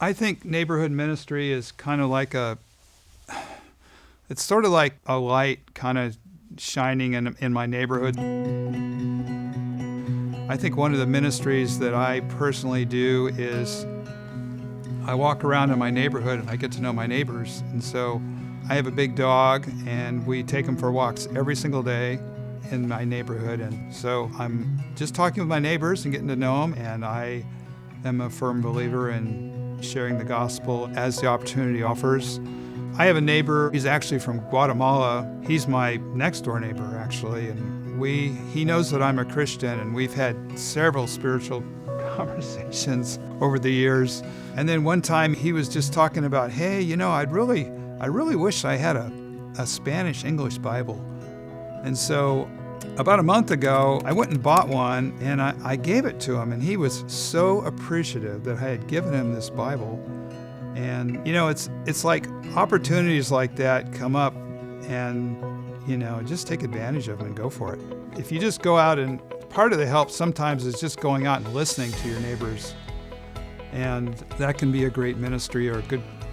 I think neighborhood ministry is kind of like it's sort of like a light kind of shining in my neighborhood. I think one of the ministries that I personally do is I walk around in my neighborhood and I get to know my neighbors. And so I have a big dog and we take him for walks every single day in my neighborhood. And so I'm just talking with my neighbors and getting to know them. And I am a firm believer in sharing the gospel as the opportunity offers. I have a neighbor, he's actually from Guatemala. He's my next door neighbor, actually. And he knows that I'm a Christian, and we've had several spiritual conversations over the years. And then one time he was just talking about, hey, I really wish I had a Spanish-English Bible. And so about a month ago, I went and bought one, and I gave it to him, and he was so appreciative that I had given him this Bible. And, it's like opportunities like that come up, and, just take advantage of them and go for it. If you just go out, and part of the help sometimes is just going out and listening to your neighbors. And that can be a great ministry, or a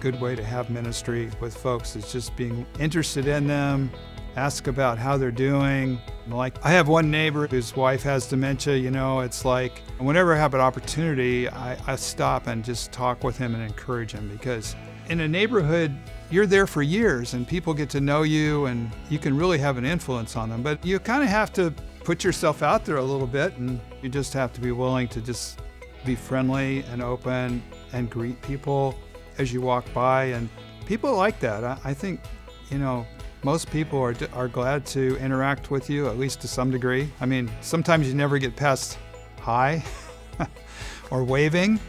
good way to have ministry with folks, is just being interested in them, ask about how they're doing. Like, I have one neighbor whose wife has dementia. It's like whenever I have an opportunity, I stop and just talk with him and encourage him, because in a neighborhood, you're there for years and people get to know you and you can really have an influence on them. But you kind of have to put yourself out there a little bit, and you just have to be willing to just be friendly and open and greet people as you walk by. And people like that. I think, most people are glad to interact with you, at least to some degree. I mean, sometimes you never get past hi or waving,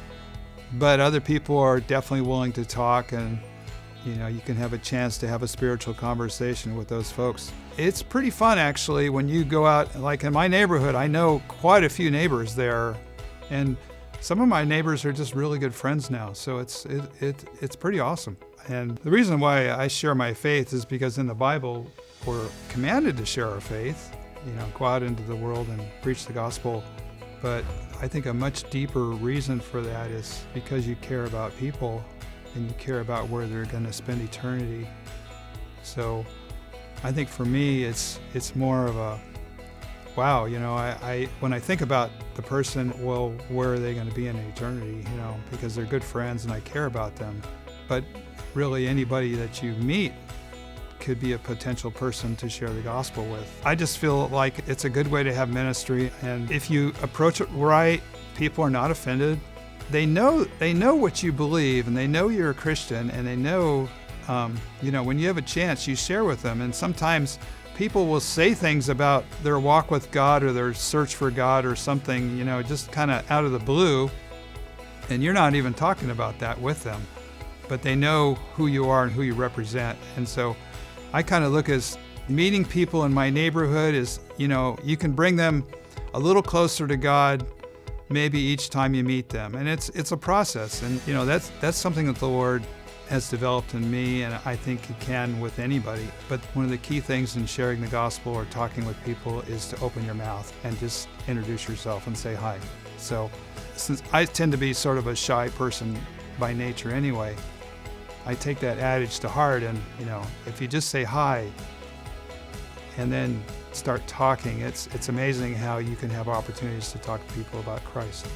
but other people are definitely willing to talk, and you can have a chance to have a spiritual conversation with those folks. It's pretty fun, actually, when you go out. Like in my neighborhood, I know quite a few neighbors there, and some of my neighbors are just really good friends now. So it's pretty awesome. And the reason why I share my faith is because in the Bible, we're commanded to share our faith, go out into the world and preach the gospel. But I think a much deeper reason for that is because you care about people and you care about where they're going to spend eternity. So I think for me, it's more of a, wow, when I think about the person, well, where are they going to be in eternity, because they're good friends and I care about them. But really anybody that you meet could be a potential person to share the gospel with. I just feel like it's a good way to have ministry, and if you approach it right, people are not offended. They know what you believe, and they know you're a Christian, and they know, when you have a chance, you share with them. And sometimes people will say things about their walk with God or their search for God or something, just kind of out of the blue, and you're not even talking about that with them. But they know who you are and who you represent. And so I kind of look as meeting people in my neighborhood is, you can bring them a little closer to God maybe each time you meet them. And it's a process. And, that's something that the Lord has developed in me, and I think He can with anybody. But one of the key things in sharing the gospel or talking with people is to open your mouth and just introduce yourself and say hi. So since I tend to be sort of a shy person by nature anyway, I take that adage to heart, and if you just say hi and then start talking, it's amazing how you can have opportunities to talk to people about Christ.